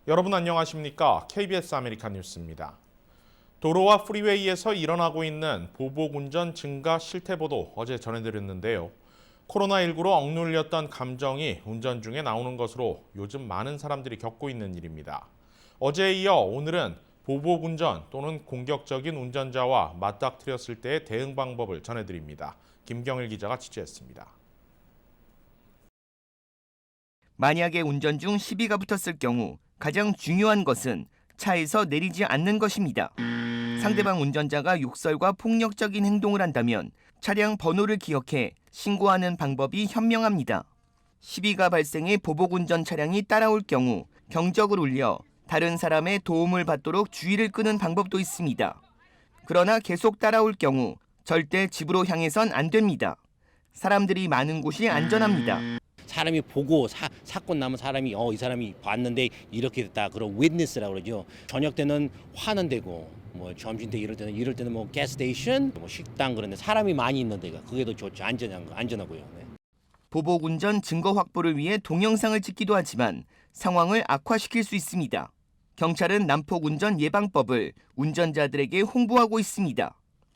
여러분 안녕하십니까? KBS 아메리칸 뉴스입니다. 도로와 프리웨이에서 일어나고 있는 보복운전 증가 실태보도 어제 전해드렸는데요. 코로나19로 억눌렸던 감정이 운전 중에 나오는 것으로 요즘 많은 사람들이 겪고 있는 일입니다. 어제에 이어 오늘은 보복운전 또는 공격적인 운전자와 맞닥뜨렸을 때의 대응 방법을 전해드립니다. 김경일 기자가 취재했습니다. 만약에 운전 중 시비가 붙었을 경우 가장 중요한 것은 차에서 내리지 않는 것입니다. 상대방 운전자가 욕설과 폭력적인 행동을 한다면 차량 번호를 기억해 신고하는 방법이 현명합니다. 시비가 발생해 보복운전 차량이 따라올 경우 경적을 울려 다른 사람의 도움을 받도록 주의를 끄는 방법도 있습니다. 그러나 계속 따라올 경우 절대 집으로 향해선 안 됩니다. 사람들이 많은 곳이 안전합니다. 사람이 보고 사건 나면 사람이 이 사람이 봤는데 이렇게 됐다 그런 witness라고 그러죠. 저녁 때는 화는 되고 뭐 점심 때 이럴 때는 뭐 가스스테이션, 뭐 식당 그런데 사람이 많이 있는 데가 그게 더 좋죠. 안전하고요. 네. 보복 운전 증거 확보를 위해 동영상을 찍기도 하지만 상황을 악화시킬 수 있습니다. 경찰은 난폭 운전 예방법을 운전자들에게 홍보하고 있습니다.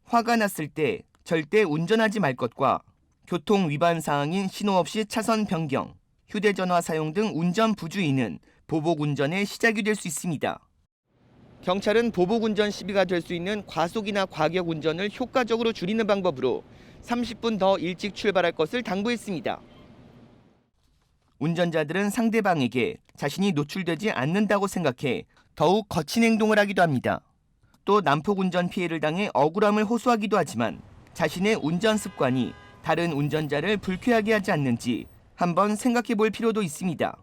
화가 났을 때 절대 운전하지 말 것과 교통 위반 사항인 신호 없이 차선 변경, 휴대전화 사용 등 운전 부주의는 보복 운전의 시작이 될 수 있습니다. 경찰은 보복 운전 시비가 될 수 있는 과속이나 과격 운전을 효과적으로 줄이는 방법으로 30분 더 일찍 출발할 것을 당부했습니다. 운전자들은 상대방에게 자신이 노출되지 않는다고 생각해 더욱 거친 행동을 하기도 합니다. 또 난폭 운전 피해를 당해 억울함을 호소하기도 하지만 자신의 운전 습관이 다른 운전자를 불쾌하게 하지 않는지 한번 생각해 볼 필요도 있습니다.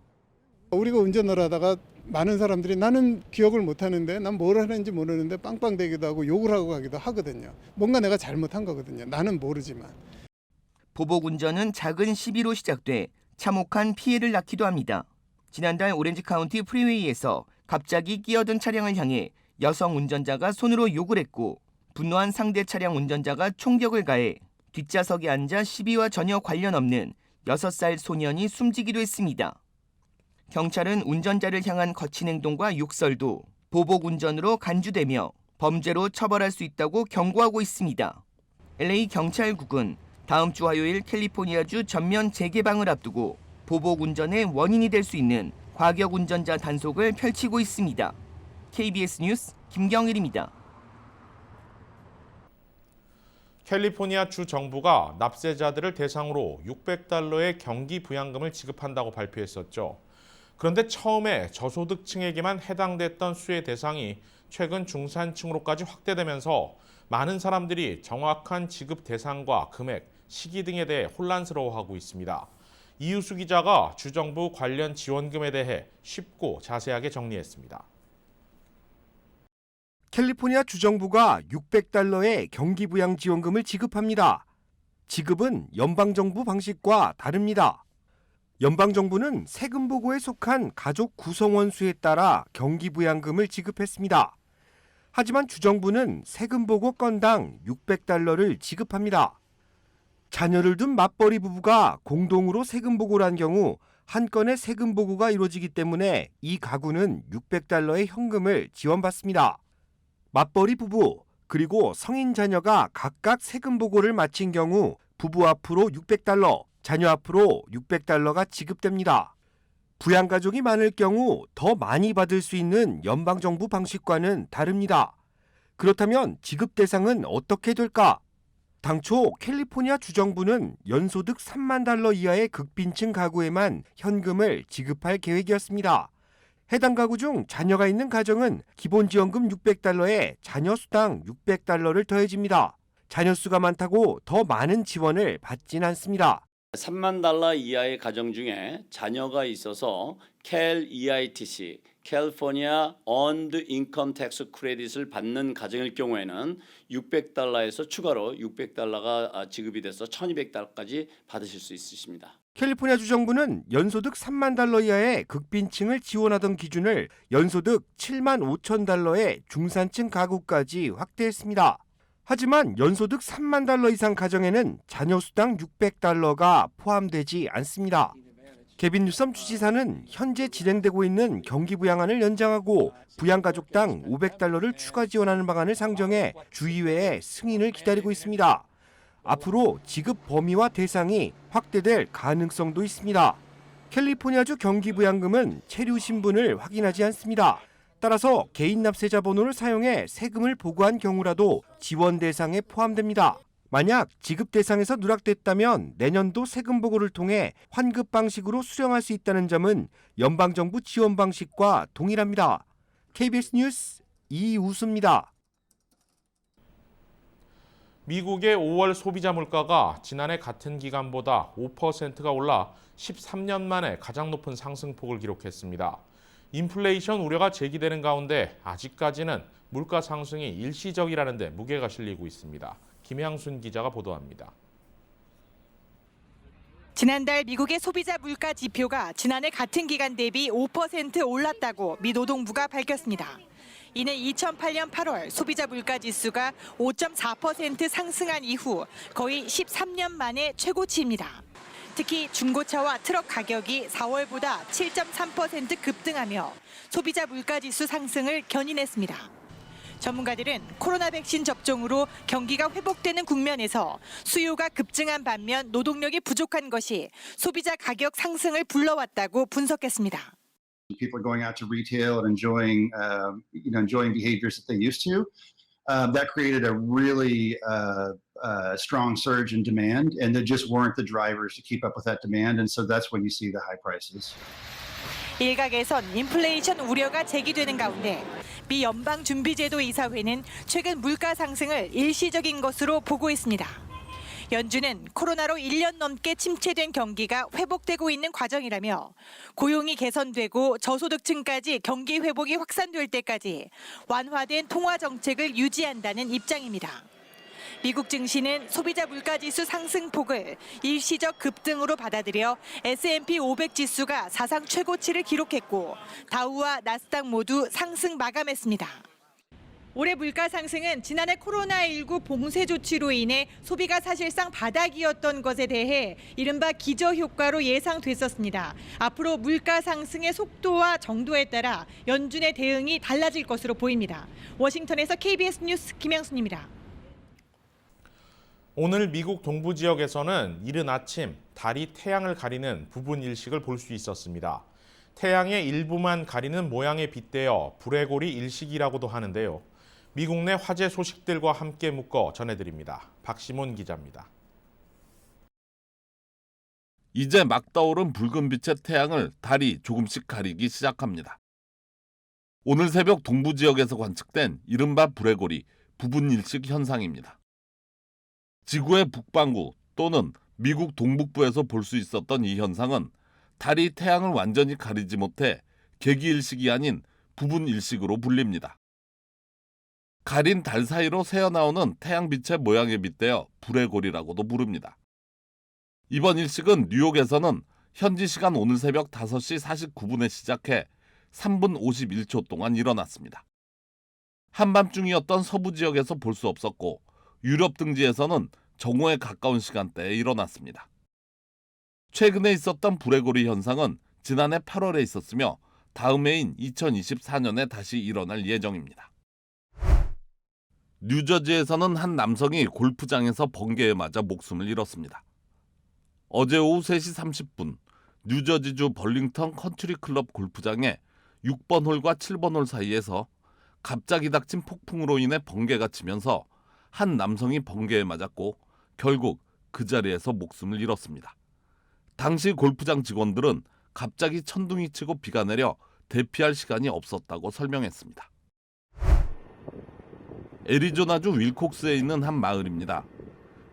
우리가 운전을 하다가 많은 사람들이 나는 기억을 못하는데 난 뭘 하는지 모르는데 빵빵대기도 하고 욕을 하고 가기도 하거든요. 뭔가 내가 잘못한 거거든요. 나는 모르지만. 보복 운전은 작은 시비로 시작돼 참혹한 피해를 낳기도 합니다. 지난달 오렌지 카운티 프리웨이에서 갑자기 끼어든 차량을 향해 여성 운전자가 손으로 욕을 했고 분노한 상대 차량 운전자가 총격을 가해 뒷좌석에 앉아 시비와 전혀 관련 없는 6살 소년이 숨지기도 했습니다. 경찰은 운전자를 향한 거친 행동과 욕설도 보복 운전으로 간주되며 범죄로 처벌할 수 있다고 경고하고 있습니다. LA 경찰국은 다음 주 화요일 캘리포니아주 전면 재개방을 앞두고 보복 운전의 원인이 될 수 있는 과격 운전자 단속을 펼치고 있습니다. KBS 뉴스 김경일입니다. 캘리포니아 주 정부가 납세자들을 대상으로 $600의 경기 부양금을 지급한다고 발표했었죠. 그런데 처음에 저소득층에게만 해당됐던 수의 대상이 최근 중산층으로까지 확대되면서 많은 사람들이 정확한 지급 대상과 금액, 시기 등에 대해 혼란스러워하고 있습니다. 이유수 기자가 주정부 관련 지원금에 대해 쉽고 자세하게 정리했습니다. 캘리포니아 주정부가 $600의 경기부양 지원금을 지급합니다. 지급은 연방정부 방식과 다릅니다. 연방정부는 세금 보고에 속한 가족 구성원 수에 따라 경기부양금을 지급했습니다. 하지만 주정부는 세금 보고 건당 $600를 지급합니다. 자녀를 둔 맞벌이 부부가 공동으로 세금 보고를 한 경우 한 건의 세금 보고가 이루어지기 때문에 이 가구는 $600의 현금을 지원받습니다. 맞벌이 부부 그리고 성인 자녀가 각각 세금 보고를 마친 경우 부부 앞으로 $600, 자녀 앞으로 $600가 지급됩니다. 부양가족이 많을 경우 더 많이 받을 수 있는 연방정부 방식과는 다릅니다. 그렇다면 지급 대상은 어떻게 될까? 당초 캘리포니아 주정부는 연소득 $30,000 이하의 극빈층 가구에만 현금을 지급할 계획이었습니다. 해당 가구 중 자녀가 있는 가정은 기본지원금 $600에 자녀 수당 $600를 더해집니다. 자녀 수가 많다고 더 많은 지원을 받진 않습니다. $30,000 이하의 가정 중에 자녀가 있어서 캘 EITC, California Earned Income Tax Credit을 받는 가정일 경우에는 $600에서 추가로 $600가 지급이 돼서 $1,200까지 받으실 수 있으십니다. 캘리포니아 주정부는 연소득 $30,000 이하의 극빈층을 지원하던 기준을 연소득 $75,000의 중산층 가구까지 확대했습니다. 하지만 연소득 3만 달러 이상 가정에는 자녀 수당 600달러가 포함되지 않습니다. 개빈 뉴섬 주지사는 현재 진행되고 있는 경기 부양안을 연장하고 부양가족당 500달러를 추가 지원하는 방안을 상정해 주의회의 승인을 기다리고 있습니다. 앞으로 지급 범위와 대상이 확대될 가능성도 있습니다. 캘리포니아주 경기부양금은 체류 신분을 확인하지 않습니다. 따라서 개인 납세자 번호를 사용해 세금을 보고한 경우라도 지원 대상에 포함됩니다. 만약 지급 대상에서 누락됐다면 내년도 세금 보고를 통해 환급 방식으로 수령할 수 있다는 점은 연방정부 지원 방식과 동일합니다. KBS 뉴스 이우수입니다. 미국의 5월 소비자 물가가 지난해 같은 기간보다 5%가 올라 13년 만에 가장 높은 상승폭을 기록했습니다. 인플레이션 우려가 제기되는 가운데 아직까지는 물가 상승이 일시적이라는 데 무게가 실리고 있습니다. 김향순 기자가 보도합니다. 지난달 미국의 소비자 물가 지표가 지난해 같은 기간 대비 5% 올랐다고 미 노동부가 밝혔습니다. 이는 2008년 8월 소비자 물가 지수가 5.4% 상승한 이후 거의 13년 만의 최고치입니다. 특히 중고차와 트럭 가격이 4월보다 7.3% 급등하며 소비자 물가 지수 상승을 견인했습니다. 전문가들은 코로나 백신 접종으로 경기가 회복되는 국면에서 수요가 급증한 반면 노동력이 부족한 것이 소비자 가격 상승을 불러왔다고 분석했습니다. People are going out to retail and enjoying behaviors that they used to. That created a really strong surge in demand, and there just weren't the drivers to keep up with that demand, and so that's when you see the high prices. 일각에선 인플레이션 우려가 제기되는 가운데 미 연방준비제도 이사회는 최근 물가 상승을 일시적인 것으로 보고 있습니다. 연준은 코로나로 1년 넘게 침체된 경기가 회복되고 있는 과정이라며 고용이 개선되고 저소득층까지 경기 회복이 확산될 때까지 완화된 통화 정책을 유지한다는 입장입니다. 미국 증시는 소비자 물가지수 상승폭을 일시적 급등으로 받아들여 S&P 500 지수가 사상 최고치를 기록했고 다우와 나스닥 모두 상승 마감했습니다. 올해 물가 상승은 지난해 코로나19 봉쇄 조치로 인해 소비가 사실상 바닥이었던 것에 대해 이른바 기저효과로 예상됐었습니다. 앞으로 물가 상승의 속도와 정도에 따라 연준의 대응이 달라질 것으로 보입니다. 워싱턴에서 KBS 뉴스 김양순입니다. 오늘 미국 동부 지역에서는 이른 아침 달이 태양을 가리는 부분 일식을 볼 수 있었습니다. 태양의 일부만 가리는 모양에 빗대어 불의고리 일식이라고도 하는데요. 미국 내 화제 소식들과 함께 묶어 전해드립니다. 박시몬 기자입니다. 이제 막 떠오른 붉은 빛의 태양을 달이 조금씩 가리기 시작합니다. 오늘 새벽 동부 지역에서 관측된 이른바 불의고리 부분 일식 현상입니다. 지구의 북반구 또는 미국 동북부에서 볼 수 있었던 이 현상은 달이 태양을 완전히 가리지 못해 개기일식이 아닌 부분 일식으로 불립니다. 가린 달 사이로 새어나오는 태양빛의 모양에 빗대어 불의고리라고도 부릅니다. 이번 일식은 뉴욕에서는 현지 시간 오늘 새벽 5시 49분에 시작해 3분 51초 동안 일어났습니다. 한밤중이었던 서부 지역에서 볼 수 없었고 유럽 등지에서는 정오에 가까운 시간대에 일어났습니다. 최근에 있었던 불의고리 현상은 지난해 8월에 있었으며 다음 해인 2024년에 다시 일어날 예정입니다. 뉴저지에서는 한 남성이 골프장에서 번개에 맞아 목숨을 잃었습니다. 어제 오후 3시 30분 뉴저지주 벌링턴 컨트리 클럽 골프장에 6번 홀과 7번 홀 사이에서 갑자기 닥친 폭풍으로 인해 번개가 치면서 한 남성이 번개에 맞았고 결국 그 자리에서 목숨을 잃었습니다. 당시 골프장 직원들은 갑자기 천둥이 치고 비가 내려 대피할 시간이 없었다고 설명했습니다. 애리조나주 윌콕스에 있는 한 마을입니다.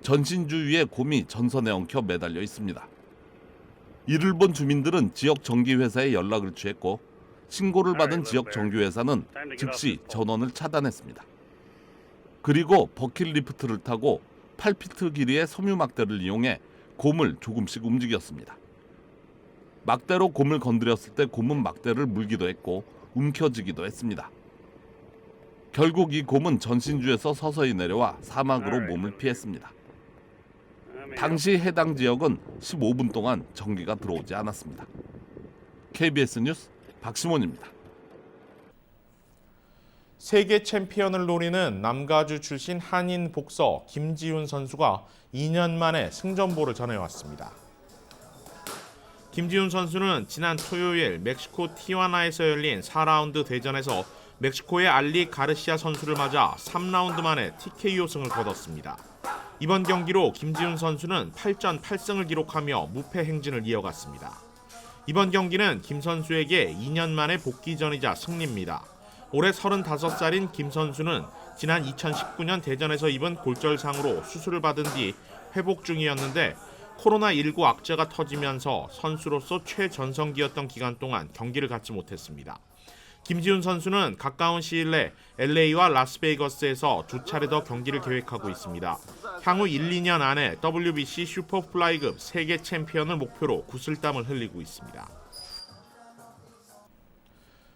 전신 주위에 곰이 전선에 엉켜 매달려 있습니다. 이를 본 주민들은 지역 전기회사에 연락을 취했고 신고를 받은 지역 전기회사는 즉시 전원을 차단했습니다. 그리고 버킷 리프트를 타고 8피트 길이의 섬유 막대를 이용해 곰을 조금씩 움직였습니다. 막대로 곰을 건드렸을 때 곰은 막대를 물기도 했고 움켜쥐기도 했습니다. 결국 이 곰은 전신주에서 서서히 내려와 사막으로 몸을 피했습니다. 당시 해당 지역은 15분 동안 전기가 들어오지 않았습니다. KBS 뉴스 박시몬입니다. 세계 챔피언을 노리는 남가주 출신 한인 복서 김지훈 선수가 2년 만에 승전보를 전해왔습니다. 김지훈 선수는 지난 토요일 멕시코 티와나에서 열린 4라운드 대전에서 멕시코의 알리 가르시아 선수를 맞아 3라운드 만에 TKO 승을 거뒀습니다. 이번 경기로 김지훈 선수는 8전 8승을 기록하며 무패 행진을 이어갔습니다. 이번 경기는 김 선수에게 2년 만에 복귀전이자 승리입니다. 올해 35살인 김 선수는 지난 2019년 대전에서 입은 골절상으로 수술을 받은 뒤 회복 중이었는데 코로나19 악재가 터지면서 선수로서 최전성기였던 기간 동안 경기를 갖지 못했습니다. 김지훈 선수는 가까운 시일 내 LA와 라스베이거스에서 2차례 더 경기를 계획하고 있습니다. 향후 1, 2년 안에 WBC 슈퍼플라이급 세계 챔피언을 목표로 구슬땀을 흘리고 있습니다.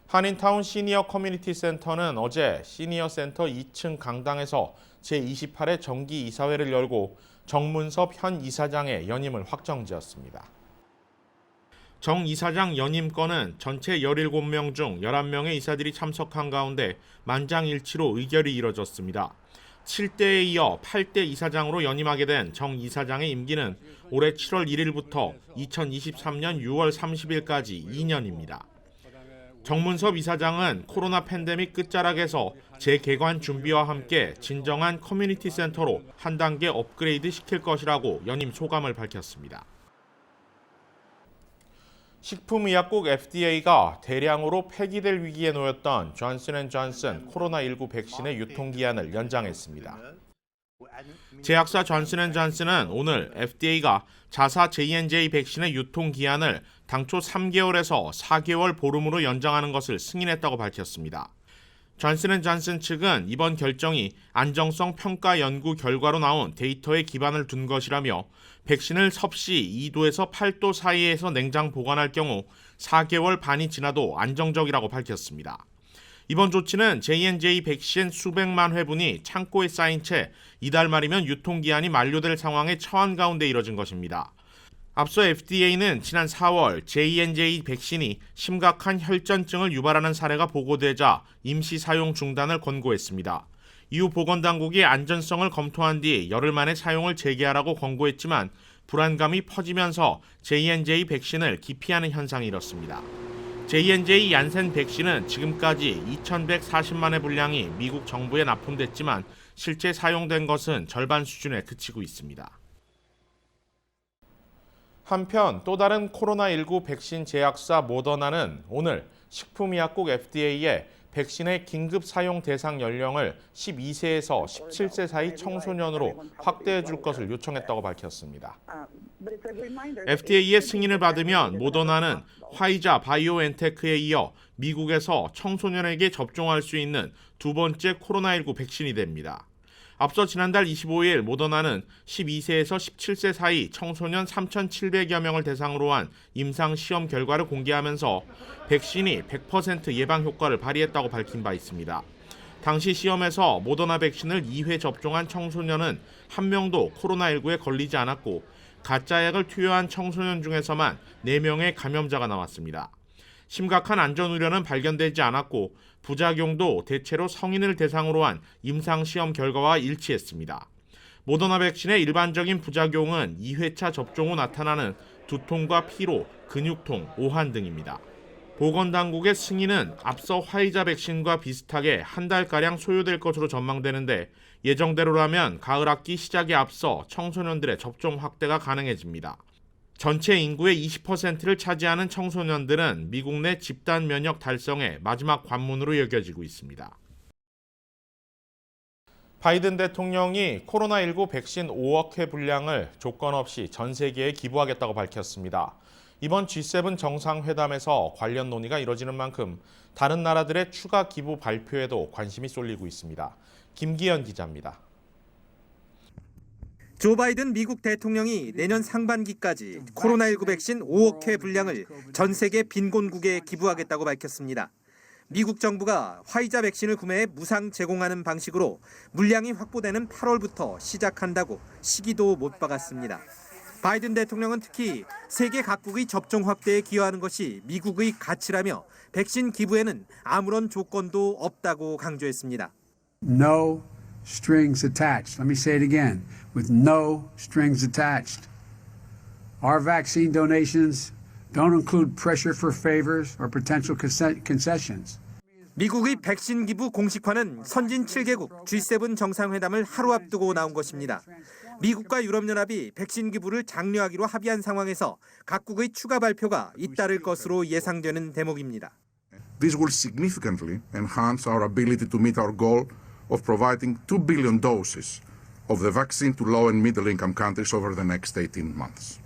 한인타운 시니어 커뮤니티 센터는 어제 시니어 센터 2층 강당에서 제28회 정기 이사회를 열고 정문섭 현 이사장의 연임을 확정지었습니다. 정 이사장 연임 건은 전체 17명 중 11명의 이사들이 참석한 가운데 만장일치로 의결이 이뤄졌습니다. 7대에 이어 8대 이사장으로 연임하게 된 정 이사장의 임기는 올해 7월 1일부터 2023년 6월 30일까지 2년입니다. 정문섭 이사장은 코로나 팬데믹 끝자락에서 재개관 준비와 함께 진정한 커뮤니티 센터로 한 단계 업그레이드 시킬 것이라고 연임 소감을 밝혔습니다. 식품의약국 FDA가 대량으로 폐기될 위기에 놓였던 존슨앤존슨 코로나19 백신의 유통기한을 연장했습니다. 제약사 존슨앤존슨은 오늘 FDA가 자사 J&J 백신의 유통기한을 당초 3개월에서 4개월 보름으로 연장하는 것을 승인했다고 밝혔습니다. 존슨앤존슨 측은 이번 결정이 안정성 평가 연구 결과로 나온 데이터에 기반을 둔 것이라며 백신을 섭씨 2도에서 8도 사이에서 냉장 보관할 경우 4개월 반이 지나도 안정적이라고 밝혔습니다. 이번 조치는 J&J 백신 수백만 회분이 창고에 쌓인 채 이달 말이면 유통기한이 만료될 상황에 처한 가운데 이뤄진 것입니다. 앞서 FDA는 지난 4월 J&J 백신이 심각한 혈전증을 유발하는 사례가 보고되자 임시 사용 중단을 권고했습니다. 이후 보건당국이 안전성을 검토한 뒤 열흘 만에 사용을 재개하라고 권고했지만 불안감이 퍼지면서 J&J 백신을 기피하는 현상이 일었습니다. J&J 얀센 백신은 지금까지 2,140만의 분량이 미국 정부에 납품됐지만 실제 사용된 것은 절반 수준에 그치고 있습니다. 한편 또 다른 코로나19 백신 제약사 모더나는 오늘 식품의약국 FDA에 백신의 긴급 사용 대상 연령을 12세에서 17세 사이 청소년으로 확대해 줄 것을 요청했다고 밝혔습니다. FDA의 승인을 받으면 모더나는 화이자 바이오엔테크에 이어 미국에서 청소년에게 접종할 수 있는 두 번째 코로나19 백신이 됩니다. 앞서 지난달 25일 모더나는 12세에서 17세 사이 청소년 3,700여 명을 대상으로 한 임상 시험 결과를 공개하면서 백신이 100% 예방 효과를 발휘했다고 밝힌 바 있습니다. 당시 시험에서 모더나 백신을 2회 접종한 청소년은 한 명도 코로나19에 걸리지 않았고 가짜약을 투여한 청소년 중에서만 4명의 감염자가 나왔습니다. 심각한 안전 우려는 발견되지 않았고 부작용도 대체로 성인을 대상으로 한 임상시험 결과와 일치했습니다. 모더나 백신의 일반적인 부작용은 2회차 접종 후 나타나는 두통과 피로, 근육통, 오한 등입니다. 보건당국의 승인은 앞서 화이자 백신과 비슷하게 한 달가량 소요될 것으로 전망되는데 예정대로라면 가을 학기 시작에 앞서 청소년들의 접종 확대가 가능해집니다. 전체 인구의 20%를 차지하는 청소년들은 미국 내 집단 면역 달성의 마지막 관문으로 여겨지고 있습니다. 바이든 대통령이 코로나19 백신 5억 회 분량을 조건 없이 전 세계에 기부하겠다고 밝혔습니다. 이번 G7 정상회담에서 관련 논의가 이뤄지는 만큼 다른 나라들의 추가 기부 발표에도 관심이 쏠리고 있습니다. 김기현 기자입니다. 조 바이든 미국 대통령이 내년 상반기까지 코로나19 백신 5억 회 분량을 전 세계 빈곤국에 기부하겠다고 밝혔습니다. 미국 정부가 화이자 백신을 구매해 무상 제공하는 방식으로 물량이 확보되는 8월부터 시작한다고 시기도 못 박았습니다. 바이든 대통령은 특히 세계 각국의 접종 확대에 기여하는 것이 미국의 가치라며 백신 기부에는 아무런 조건도 없다고 강조했습니다. No strings attached. Let me say it again. With no strings attached. Our vaccine donations don't include pressure for favors or potential concessions. 미국의 백신 기부 공식화는 선진 7개국 G7 정상회담을 하루 앞두고 나온 것입니다. 미국과 유럽연합이 백신 기부를 장려하기로 합의한 상황에서 각국의 추가 발표가 잇따를 것으로 예상되는 대목입니다. This will significantly enhance our ability to meet our goal of providing 2 billion doses of the vaccine to low and middle income countries over the next 18 months.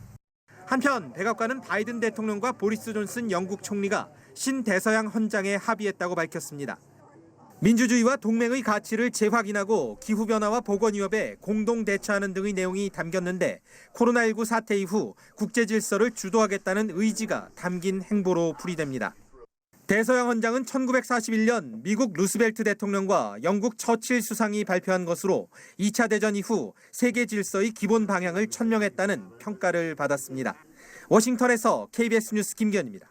한편 백악관은 바이든 대통령과 보리스 존슨 영국 총리가 신대서양 헌장에 합의했다고 밝혔습니다. 민주주의와 동맹의 가치를 재확인하고 기후변화와 보건위협에 공동 대처하는 등의 내용이 담겼는데 코로나19 사태 이후 국제 질서를 주도하겠다는 의지가 담긴 행보로 풀이됩니다. 대서양 헌장은 1941년 미국 루스벨트 대통령과 영국 처칠 수상이 발표한 것으로 2차 대전 이후 세계 질서의 기본 방향을 천명했다는 평가를 받았습니다. 워싱턴에서 KBS 뉴스 김기현입니다.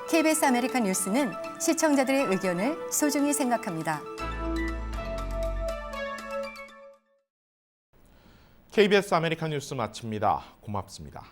KBS 아메리칸 뉴스는 시청자들의 의견을 소중히 생각합니다. KBS 아메리칸 뉴스 마칩니다. 고맙습니다.